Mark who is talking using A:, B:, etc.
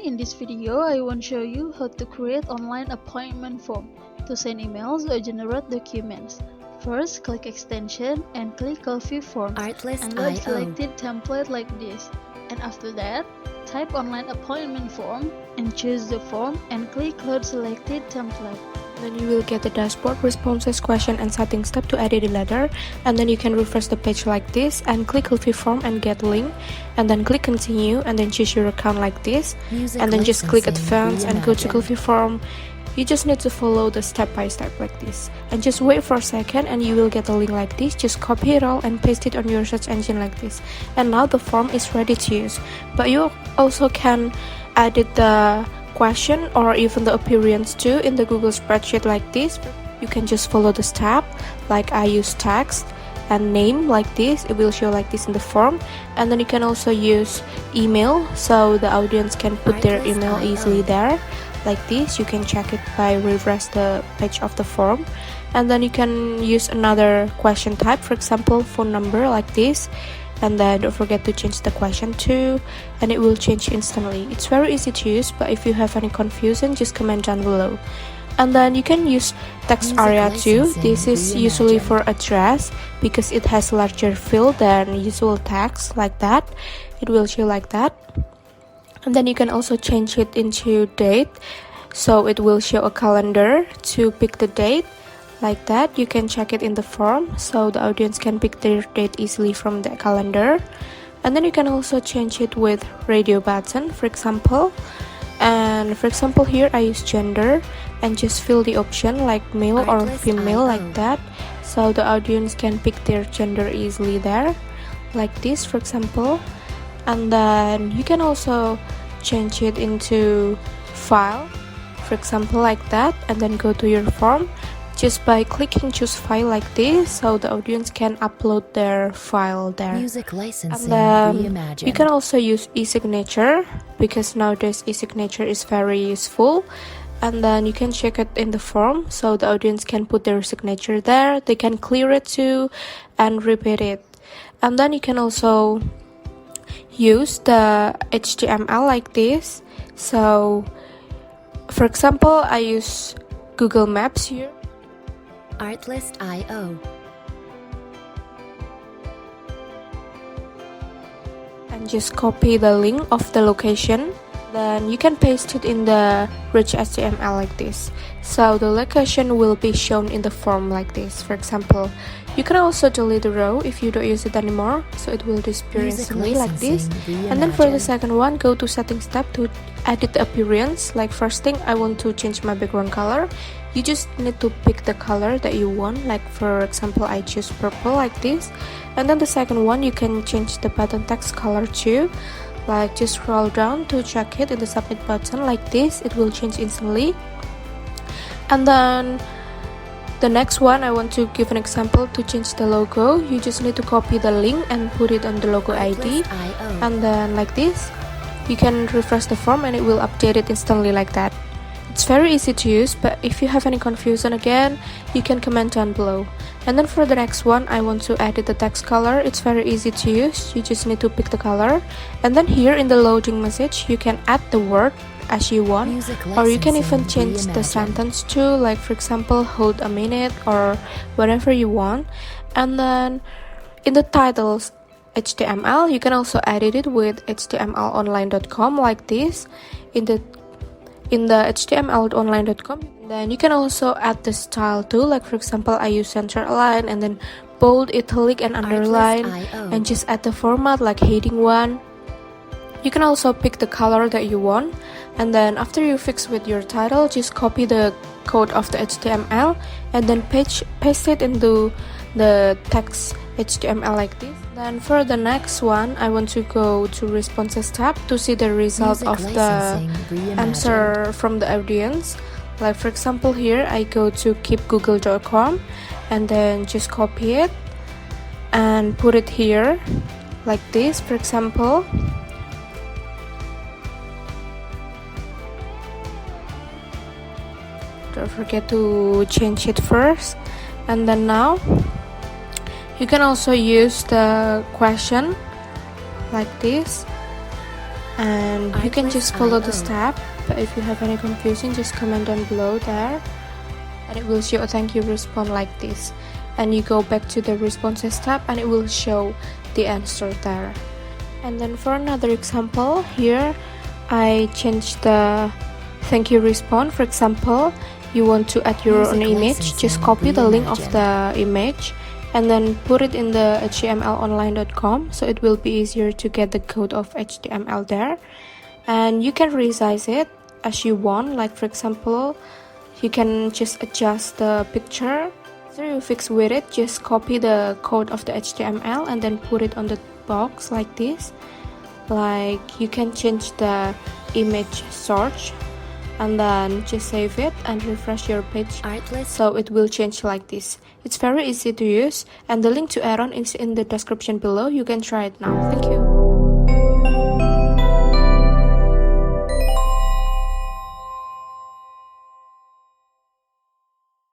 A: in this video, I want to show you how to create online appointment form to send emails or generate documents. First, click extension and click Coffee Forms and load selected template like this. And after that, type online appointment form and choose the form and click load selected template.
B: Then you will get the dashboard, responses, question and setting step to edit the letter, and then you can refresh the page like this and click Coffee Form and get link, and then click continue and then choose your account like this, and then just click advance and go to Coffee Form. You just need to follow the step by step like this and just wait for a second and you will get a link like this. Just copy it all and paste it on your search engine like this, and now the form is ready to use. But you also can edit the question or even the appearance too in the Google spreadsheet like this. You can just follow the step, like I use text and name like this, it will show like this in the form. And then you can also use email, so the audience can put their email easily there like this. You can check it by refresh the page of the form. And then you can use another question type, for example phone number like this, and then don't forget to change the question too, and it will change instantly. It's very easy to use, but if you have any confusion, just comment down below. And then you can use text area too. This is usually for address because it has larger field than usual text like that. It will show like that. And then you can also change it into date, so it will show a calendar to pick the date like that. You can check it in the form, so the audience can pick their date easily from the calendar. And then you can also change it with radio button, for example. And for example here I use gender and just fill the option like male or female like that, so the audience can pick their gender easily there like this, for example. And then you can also change it into file, for example like that, and then go to your form just by clicking choose file like this, so the audience can upload their file there. And then you can also use e-signature because nowadays e-signature is very useful. And then you can check it in the form, so the audience can put their signature there, they can clear it too and repeat it. And then you can also use the HTML like this. So for example I use Google Maps here,
C: Artlist.io,
B: and just copy the link of the location. Then you can paste it in the rich HTML like this, so the location will be shown in the form like this. For example, you can also delete the row if you don't use it anymore, so it will disappear instantly like this. And then for the second one, go to settings tab to edit the appearance. Like first thing, I want to change my background color. You just need to pick the color that you want, like for example I choose purple like this. And then the second one, you can change the button text color too, like just scroll down to check it in the submit button like this, it will change instantly. And then the next one, I want to give an example to change the logo. You just need to copy the link and put it on the logo ID, and then like this you can refresh the form and it will update it instantly like that. It's very easy to use, but if you have any confusion again, you can comment down below. And then for the next one, I want to edit the text color. It's very easy to use, you just need to pick the color, and then here in the loading message you can add the word as you want, or you can even change the sentence too, like for example hold a minute or whatever you want. And then in the titles HTML, you can also edit it with htmlonline.com like this in the htmlonline.com. Then you can also add the style too, like for example I use center align and then bold, italic and underline, and just add the format like heading 1. You can also pick the color that you want, and then after you fix with your title, just copy the code of the HTML and then paste it into the text HTML like this. Then for the next one, I want to go to responses tab to see the result of the answer from the audience. Like for example here I go to keepgoogle.com and then just copy it and put it here like this, for example. Don't forget to change it first. And then now you can also use the question like this, and you can just follow the step. But if you have any confusion, just comment down below there, and it will show a thank you response like this. And you go back to the responses tab and it will show the answer there. And then for another example, here I changed the thank you response. For example, you want to add your own image, just copy the link of the image and then put it in the htmlonline.com, so it will be easier to get the code of HTML there. And you can resize it as you want, like for example, you can just adjust the picture. After you fix with it, just copy the code of the HTML and then put it on the box like this. Like you can change the image search and then just save it and refresh your page, so it will change like this. It's very easy to use, and the link to add-on is in the description below. You can try it now. Thank you.